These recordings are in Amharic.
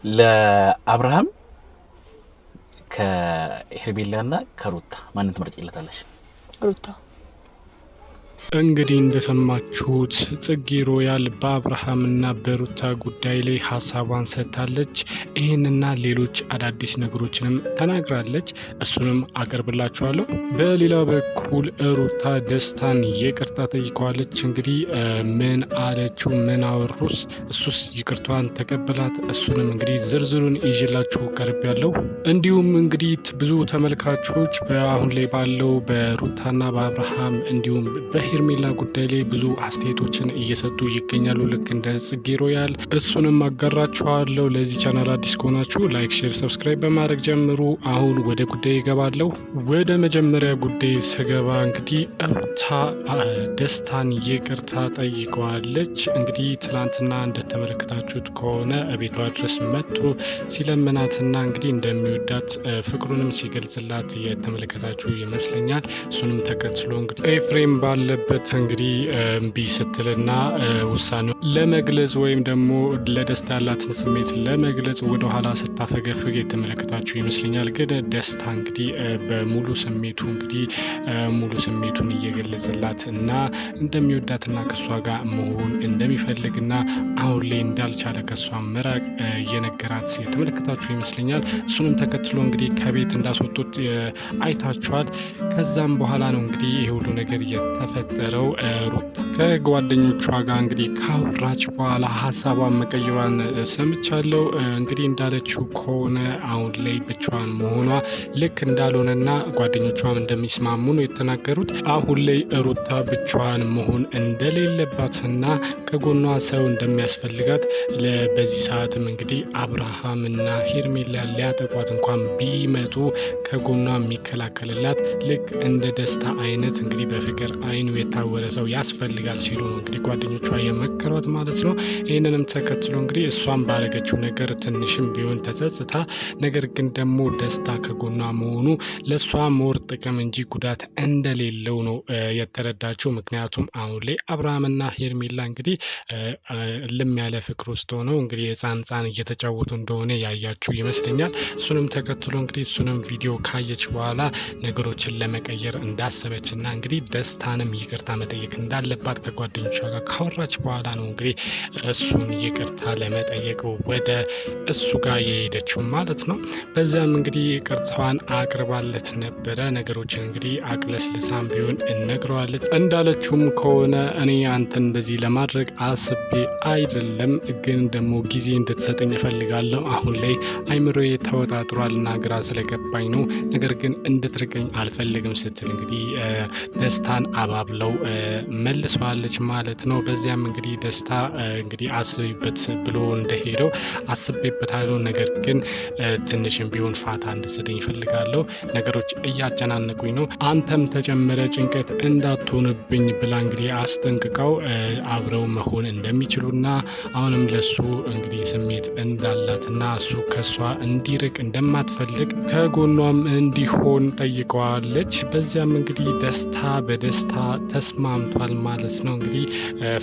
ለአብርሃም ከሄርሜላና ከሩታ ማንን ትመርጪለታለሽ? ሩታ። እንግዲህ እንደሰማችሁት ጽጌ ሮያል በአብርሃምና በሩታ ጉዳይ ላይ ሀሳቧን ሰጥታለች። ይህንና ሌሎች አዳዲስ ነገሮችንም ተናግራለች። እሱንም አቀርብላችኋለሁ። በሌላ በኩል ሩታ ደስታን ይቅርታ ጠይቀዋለች። እንግዲህ ምን አለችው? ምን አወሩስ? እሱስ ይቅርቷን ተቀበላት? እሱንም እንግዲህ ዝርዝሩን ይዤላችሁ ቀርብ ያለው። እንዲሁም እንግዲህ ብዙ ተመልካቾች በአሁን ላይ ባለው በሩታና በአብርሃም እንዲሁም ሄርሜላ ጉዳይ ላይ ብዙ አስተያየቶችን እየሰጡ ይገኛሉ። ልክ እንደ ጽጌ ሮያል እሱንም አጋራችኋለሁ። ለዚህ ቻናል አዲስ ከሆናችሁ ላይክ፣ ሼር፣ ሰብስክራይብ በማድረግ ጀምሩ። አሁን ወደ ጉዳይ ይገባለሁ። ወደ መጀመሪያ ጉዳይ ስገባ እንግዲህ ሩታ ደስታን ይቅርታ ጠይቀዋለች። እንግዲህ ትላንትና እንደተመለከታችሁት ከሆነ ቤቷ ድረስ መጥቶ ሲለምናትና እንግዲህ እንደሚወዳት ፍቅሩንም ሲገልጽላት የተመለከታችሁ ይመስለኛል። እሱንም ተከትሎ እንግዲህ ኤፍሬም ባለበት እንግዲህ እምቢ ስትልና ውሳኔው ለመግለጽ ወይም ደግሞ ለደስታ ያላትን ስሜት ለመግለጽ ወደኋላ ስታፈገፍግ የተመለከታችሁ ይመስለኛል። ግን ደስታ እንግዲህ በሙሉ ስሜቱ እንግዲህ ሙሉ ስሜቱን እየገለጸላት እና እንደሚወዳትና ከሷ ጋር መሆን እንደሚፈልግና አሁን ላይ እንዳልቻለ ከሷ መራቅ እየነገራት የተመለከታችሁ ይመስለኛል። እሱንም ተከትሎ እንግዲህ ከቤት እንዳስወጡት አይታችኋል። ከዛም በኋላ ነው እንግዲህ ይሄ ሁሉ ነገር የተፈጠረው። ሩታ ከጓደኞቿ ጋር እንግዲህ ካወራች በኋላ ሀሳቧን መቀየሯን ሰምቻለሁ። እንግዲህ እንዳለችው ከሆነ አሁን ላይ ብቻዋን መሆኗ ልክ እንዳልሆነና ጓደኞቿም እንደሚስማሙ ነው የተናገሩት። አሁን ላይ ሩታ ብቻዋን መሆን እንደሌለባትና ከጎኗ ሰው እንደሚያስፈልጋት በዚህ ሰዓትም እንግዲህ አብርሃምና ሄርሜላ ሊያጠቋት እንኳን ቢመጡ ከጎኗ የሚከላከልላት ልክ እንደ ደስታ አይነት እንግዲህ በፍቅር አይኑ የታወረ ሰው ያስፈልጋል ሲሉ ነው እንግዲህ ጓደኞቿ የመከሯት ማለት ነው። ይህንንም ተከትሎ እንግዲህ እሷም ባረገችው ነገር ትንሽም ቢሆን ተጸጽታ፣ ነገር ግን ደግሞ ደስታ ከጎኗ መሆኑ ለእሷ ሞር ጥቅም እንጂ ጉዳት እንደሌለው ነው የተረዳችው። ምክንያቱም አሁን ላይ አብርሃምና ሄርሜላ እንግዲህ ልም ያለ ፍቅር ውስጥ ሆነው እንግዲህ ህፃን እየተጫወቱ እንደሆነ ያያችሁ ይመስለኛል። እሱንም ተከትሎ እንግዲህ እሱንም ቪዲዮ ካየች በኋላ ነገሮችን ለመቀየር እንዳሰበችና እንግዲህ ደስታንም ይቅርታ መጠየቅ እንዳለባት ከጓደኞቿ ጋር ካወራች በኋላ ነው እንግዲህ እሱን ይቅርታ ለመጠየቅ ወደ እሱ ጋር የሄደችው ማለት ነው። በዚያም እንግዲህ ይቅርታዋን አቅርባለት ነበረ። ነገሮችን እንግዲህ አቅለስልሳም ቢሆን እነግረዋለች። እንዳለችውም ከሆነ እኔ አንተን እንደዚህ ለማድረግ አስቤ አይደለም፣ ግን ደግሞ ጊዜ እንድትሰጠኝ እፈልጋለሁ። አሁን ላይ አይምሮዬ ተወጣጥሯል እና ግራ ስለገባኝ ነው፣ ነገር ግን እንድትርቀኝ አልፈልግም ስትል እንግዲህ ደስታን አባብለው መልሰዋለች ማለት ነው። በዚያም እንግዲህ ደስታ እንግዲህ አስቤበት ብሎ እንደሄደው አስቤበታለሁ፣ ነገር ግን ትንሽም ቢሆን ፋታ እንድትሰጠኝ እፈልጋለሁ፣ ነገሮች እያጨናነቁኝ ነው፣ አንተም ተጨመረ ጭንቀት እንዳትሆንብኝ ብላ እንግዲህ አስጠንቅቀው አብረው መሆን እንደሚችሉና አሁንም ለሱ እንግዲህ ስሜት እንዳላትና እሱ ከሷ እንዲርቅ እንደማትፈልግ ከጎኗም እንዲሆን ጠይቀዋለች። በዚያም እንግዲህ ደስታ በደስታ ተስማምቷል ማለት ነው። እንግዲህ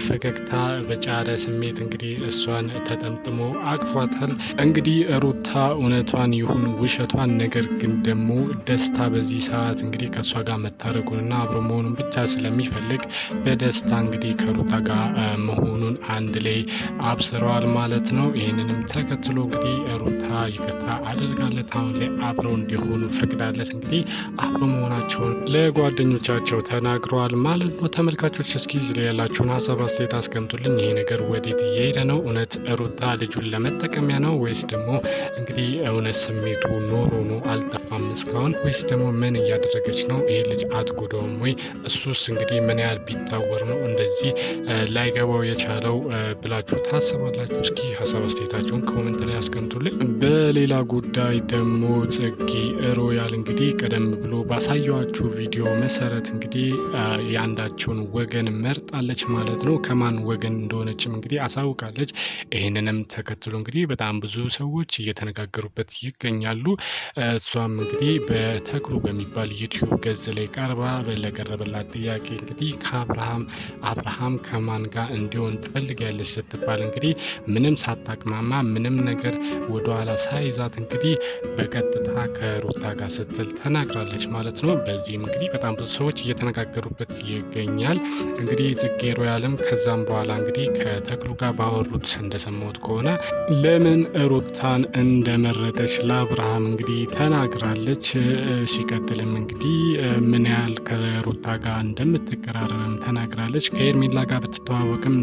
ፈገግታ በጫረ ስሜት እንግዲህ እሷን ተጠምጥሞ አቅፏታል። እንግዲህ ሩታ እውነቷን ይሁን ውሸቷን፣ ነገር ግን ደግሞ ደስታ በዚህ ሰዓት እንግዲህ ከእሷ ጋር መታረቁንና አብሮ መሆኑን ብቻ ስለሚፈልግ በደስታ እንግዲህ ከሩታ ጋር መሆኑን አንድ ላይ አብስረዋል ማለት ነው። ይህንንም ተከትሎ እንግዲህ ሩታ ይቅርታ አድርጋለት አሁን ላይ አብረው እንዲሆኑ ፈቅዳለት እንግዲህ አብሮ መሆናቸውን ለጓደኞቻቸው ተናግረዋል ማለት ነው። ተመልካቾች እስኪ እዚህ ላይ ያላችሁን ሀሳብ አስተያየት አስቀምጡልኝ። ይሄ ነገር ወዴት እየሄደ ነው? እውነት ሩታ ልጁን ለመጠቀሚያ ነው ወይስ ደግሞ እንግዲህ እውነት ስሜቱ ኖሮ ነው አልጠፋም እስካሁን፣ ወይስ ደግሞ ምን እያደረገች ነው? ይሄ ልጅ አትጎዳውም ወይ? እሱስ እንግዲህ ምን ያህል ቢታወር ነው እንደዚህ ላይገባው የቻለው ብላችሁ ታስባላችሁ? እስኪ ሀሳብ አስተያየታችሁን ኮሜንት ላይ አስቀምጡልኝ። በሌላ ጉዳይ ደግሞ ጽጌ ሮያል እንግዲህ ቀደም ብሎ ባሳየዋችሁ ቪዲዮ መሰረት እንግዲህ የአንዳቸውን ወገን መርጣለች ማለት ነው። ከማን ወገን እንደሆነችም እንግዲህ አሳውቃለች። ይህንንም ተከትሎ እንግዲህ በጣም ብዙ ሰዎች እየተነጋገሩበት ይገኛሉ። እሷም እንግዲህ በተክሉ በሚባል ዩቲዩብ ገጽ ላይ ቀርባ ለቀረበላት ጥያቄ እንግዲህ አብርሃም ከማን ጋር እንዲሆን ትፈልጊያለች ስትባል እንግዲህ ምንም ሳታቅማማ ምንም ነገር ወደኋላ ሳይዛት እንግዲህ በቀጥታ ከሩታ ጋር ስትል ተናግራለች ማለት ነው። በዚህም እንግዲህ በጣም ብዙ ሰዎች እየተነጋገሩበት ይገኛል። እንግዲህ ጽጌ ሮያልም ከዛም በኋላ እንግዲህ ከተክሉ ጋር ባወሩት እንደሰማሁት ከሆነ ለምን ሩታን እንደመረጠች ለአብርሃም እንግዲህ ተናግራለች። ሲቀጥልም እንግዲህ ምን ያህል ከሩታ ጋር እንደምትቀራረብም ተናግራለች። ከኤርሜላ ጋር ብትተዋወቅም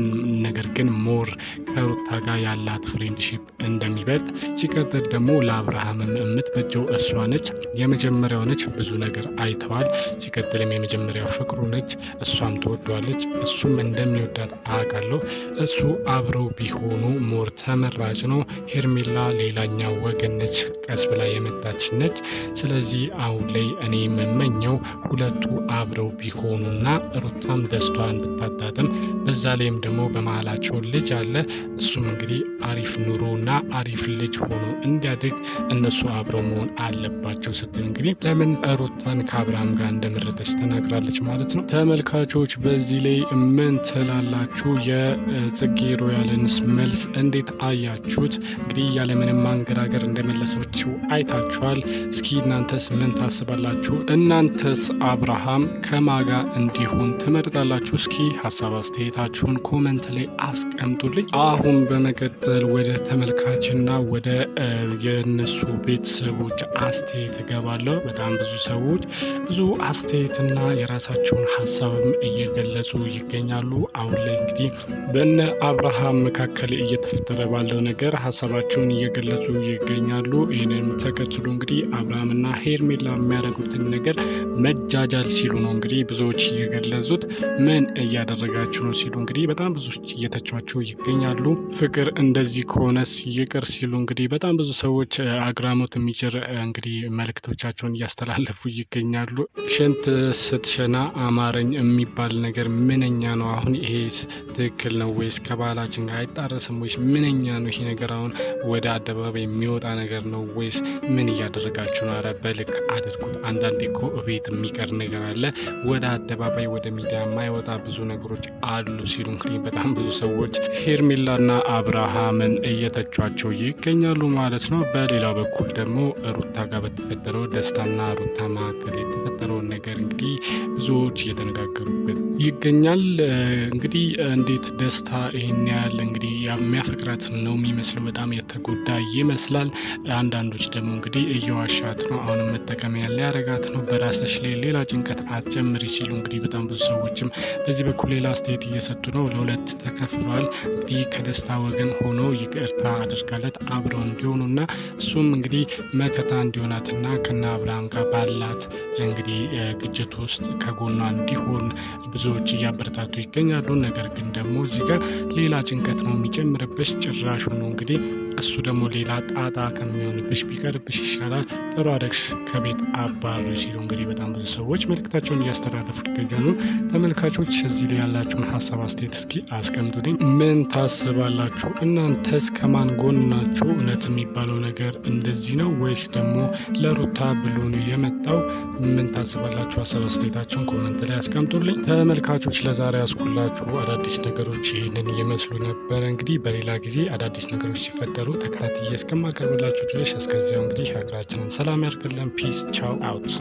ነገር ግን ሞር ከሩታ ጋር ያላት ፍሬንድሺፕ እንደሚበልጥ፣ ሲቀጥል ደግሞ ለአብርሃምም የምትበጀው እሷ ነች፣ የመጀመሪያው ነች፣ ብዙ ነገር አይተዋል። ሲቀጥልም የመጀመሪያው ፍቅሩ ነች፣ እሷም ትወደዋለች፣ እሱም እንደሚወዳት አውቃለሁ። እሱ አብረው ቢሆኑ ሞር ተመራጭ ነው። ሄርሜላ ሌላኛው ወገን ነች፣ ቀስ ብላ የመጣች ነች። ስለዚህ አሁን ላይ እኔ የምመኘው ሁለቱ አብረው ቢሆኑና ሩታም ደስታዋን ብታጣጥም፣ በዛ ላይም ደግሞ በመሀላቸው ልጅ አለ፣ እሱም እንግዲህ አሪፍ ኑሮና አሪፍ ልጅ ሆኖ እንዲያድግ እነሱ አብረው መሆን አለባቸው ስትል እንግዲህ ለምን ሩታን ከአብርሃም ጋር እንደመረጠች ተናግራለች ማለት ነው። ተመልካቾች በዚህ ላይ ምን ትላላችሁ? የጽጌ ሮያልንስ መልስ እንዴት አያችሁት? እንግዲህ ያለምንም ማንገራገር እንደመለሰችው አይታችኋል። እስኪ እናንተስ ምን ታስባላችሁ? እናንተስ አብርሃም ከማጋ እንዲሆን ትመርጣላችሁ? እስኪ ሀሳብ አስተያየታችሁን ኮመንት ላይ አስቀምጡልኝ። አሁን በመቀጠል ወደ ተመልካችና ወደ የነሱ ቤተሰቦች አስተያየት እገባለሁ። በጣም ብዙ ሰዎች ብዙ አስተያየትና የራሳቸውን ሀሳብም እየገለጹ ይገኛሉ። አሁን ላይ እንግዲህ በነ አብርሃም መካከል እየተፈጠረ ባለው ነገር ሀሳባቸውን እየገለጹ ይገኛሉ። ይህንም ተከትሎ እንግዲህ አብርሃምና ሄርሜላ የሚያደርጉትን ነገር መጃጃል ሲሉ ነው እንግዲህ ብዙዎች እየገለጹት። ምን እያደረጋችሁ ነው ሲሉ እንግዲህ በጣም ብዙዎች እየተቿቸው ይገኛሉ። ፍቅር እንደዚህ ከሆነስ ይቅር ሲሉ እንግዲህ በጣም ብዙ ሰዎች አግራሞት የሚጭር እንግዲህ መልእክቶቻቸውን እያስተላለፉ ይገኛሉ። ሽንት ስትሸና አማረኝ የሚባል ነገር ምንኛ ነው? አሁን ይሄ ትክክል ነው ወይስ ከባህላችን ጋር አይጣረስም ወይስ ምንኛ ነው ይሄ ነገር? አሁን ወደ አደባባይ የሚወጣ ነገር ነው ወይስ ምን እያደረጋችሁ ነው? ኧረ በልክ አድርጉት። አንዳንዴ እኮ እቤት የሚቀር ነገር አለ፣ ወደ አደባባይ ወደ ሚዲያ የማይወጣ ብዙ ነገሮች አሉ ሲሉ እንግዲህ በጣም ብዙ ሰዎች ሄርሜላና አብርሃምን እየተቿቸው ይገኛሉ ማለት ነው። በሌላ በኩል ደግሞ ሩታ ጋር በተፈጠረው ደስታና ሩታ መካከል የተፈጠረውን ነገር እንግዲህ ብዙዎች እየተነጋገሩበት ይገኛል። እንግዲህ እንዴት ደስታ ይህን ያህል እንግዲህ የሚያፈቅራት ነው የሚመስለው፣ በጣም የተጎዳ ይመስላል። አንዳንዶች ደግሞ እንግዲህ እየዋሻት ነው፣ አሁንም መጠቀሚያ ሊያረጋት ነው፣ በራስሽ ላይ ሌላ ጭንቀት አትጨምሪ ሲሉ እንግዲህ በጣም ብዙ ሰዎችም በዚህ በኩል ሌላ አስተያየት እየሰጡ ነው። ለሁለት ተከፍሏል። እንግዲህ ከደስታ ወገን ሆኖ ይቅርታ አድርጋለት አብረው እንዲሆኑና እሱም እንግዲህ መከታ እንዲሆናትና ከና አብርሃም ጋር ባላት እንግዲህ ግጭት ውስጥ ከጎኗ እንዲሆን ብዙዎች እያበረታቱ ይገኛሉ። ነገር ግን ደግሞ እዚህ ጋር ሌላ ጭንቀት ነው የሚጨምርብሽ። ጭራሹ ነው እንግዲህ እሱ ደግሞ ሌላ ጣጣ ከሚሆንብሽ ቢቀርብሽ ይሻላል፣ ጥሩ አደግሽ ከቤት አባሩ ሲሉ እንግዲህ በጣም ብዙ ሰዎች መልእክታቸውን እያስተላለፉ ይገኛሉ። ተመልካቾች እዚህ ላይ ያላችሁን ሀሳብ አስተያየት እስኪ አስቀምጡልኝ። ምን ታስባላችሁ? እናንተስ ከማን ጎን ናችሁ? እውነት የሚባለው ነገር እንደዚህ ነው ወይስ ደግሞ ለሩታ ብሎ ነው የመጣው? ምን ታስባላችሁ? ሀሳብ አስተያየታችሁን ኮመንት ላይ አስቀምጡልኝ። ተመልካቾች ለዛሬ ያስኩላችሁ አዳዲስ ነገሮች ይህንን እየመስሉ ነበረ። እንግዲህ በሌላ ጊዜ አዳዲስ ነገሮች ሲፈጠሩ ተከታትዬ እስከማቀርብላችሁ ድረስ እስከዚያው እንግዲህ ሀገራችንን ሰላም ያድርግልን። ፒስ ቻው አውት